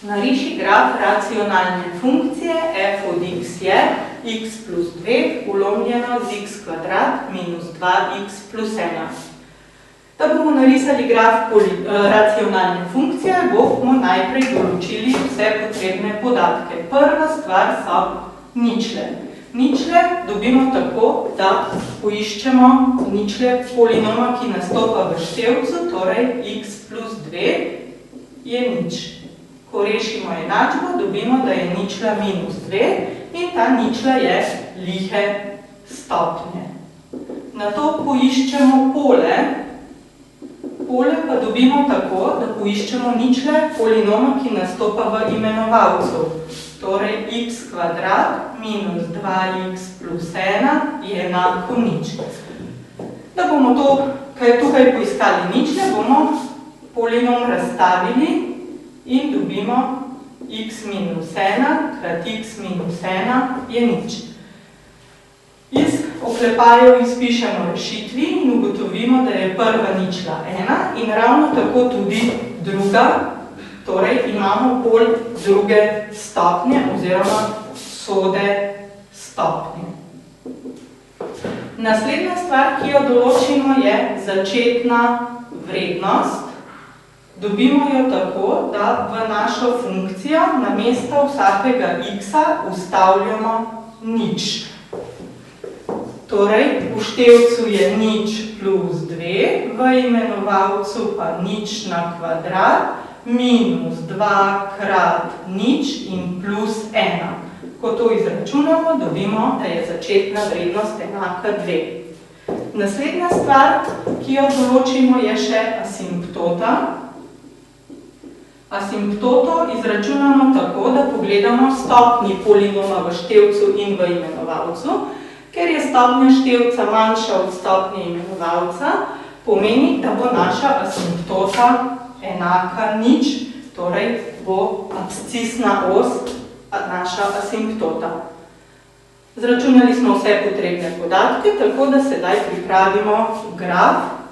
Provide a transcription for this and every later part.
Nariši graf racionalne funkcije f od x je x plus 2 ulomljeno z x kvadrat minus 2x plus 1. Da bomo narisali graf racionalne funkcije, bomo najprej določili vse potrebne podatke. Prva stvar so ničle. Ničle dobimo tako, da poiščemo ničle polinoma, ki nastopa v števcu, torej x plus 2 je nič. Ko rešimo enačbo, dobimo, da je ničla minus 2 in ta ničla je lihe stopnje. Nato poiščemo pole. Pole pa dobimo tako, da poiščemo ničle polinoma, ki nastopa v imenovalcu. Torej x kvadrat minus 2x plus 1 je enako nič. Da bomo tukaj poiskali ničle, bomo polinom razstavili in dobimo x minus 1 krat x minus 1 je nič. Iz oklepajev izpišemo rešitvi in ugotovimo, da je prva ničla 1 in ravno tako tudi druga, torej imamo pol druge stopnje oziroma sode stopnje. Naslednja stvar, ki jo določimo, je začetna vrednost. Dobimo jo tako, da v našo funkcijo namesto vsakega x-a vstavljamo nič. Torej, v števcu je nič plus 2, v imenovalcu pa nič na kvadrat, minus 2 krat nič in plus 1. Ko to izračunamo, dobimo, da je začetna vrednost enaka 2. Naslednja stvar, ki jo določimo, je še asimptota. Asimptoto izračunamo tako, da pogledamo stopnji polinoma v števcu in v imenovalcu. Ker je stopnja števca manjša od stopnje imenovalca, pomeni, da bo naša asimptota enaka nič, torej bo abscisna os naša asimptota. Zračunali smo vse potrebne podatke, tako da sedaj pripravimo graf.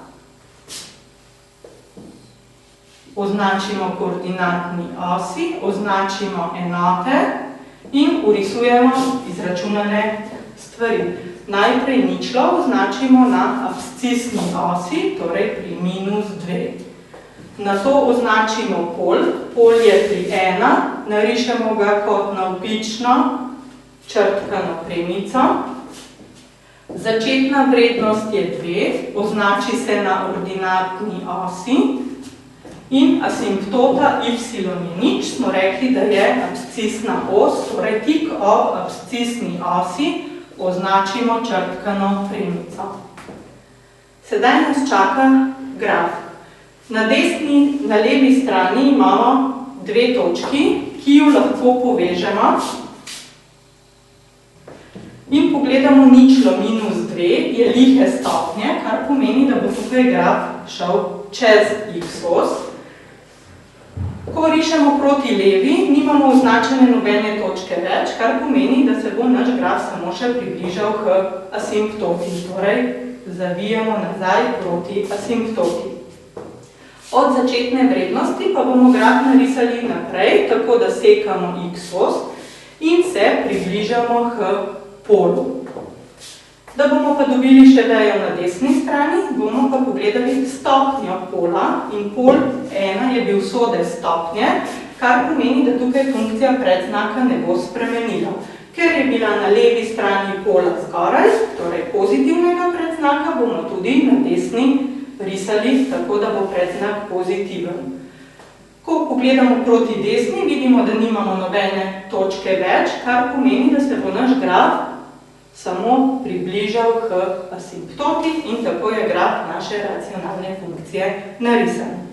Označimo koordinatni osi, označimo enote in urisujemo izračunane stvari. Najprej ničlo označimo na abscisni osi, torej pri minus 2. Nato označimo pol, pol je pri 1, narišemo ga kot navpično črtkano premico. Začetna vrednost je 2, označi se na ordinatni osi. In asimptota y je nič, smo rekli, da je abscisna os, torej tik ob abscisni osi označimo črtkano premico. Sedaj nas čaka graf. Na levi strani imamo dve točki, ki ju lahko povežemo. In pogledamo ničlo minus 2, je lihe stopnje, kar pomeni, da bo tukaj graf šel čez x-os. Ko rišemo proti levi, nimamo označene nobene točke več, kar pomeni, da se bo naš graf samo še približal k asimptoti. Torej, zavijamo nazaj proti asimptoti. Od začetne vrednosti pa bomo graf narisali naprej, tako da sekamo x-os in se približamo k polu. Da bomo pa dobili še vejo na desni strani, bomo pa pogledali stopnjo pola in pol 1 je bil sode stopnje, kar pomeni, da tukaj funkcija predznaka ne bo spremenila. Ker je bila na levi strani pola zgoraj, torej pozitivnega predznaka, bomo tudi na desni risali, tako da bo predznak pozitiven. Ko pogledamo proti desni, vidimo, da nimamo nobene točke več, kar pomeni, da se bo naš graf samo približal k asimptoti in tako je graf naše racionalne funkcije narisan.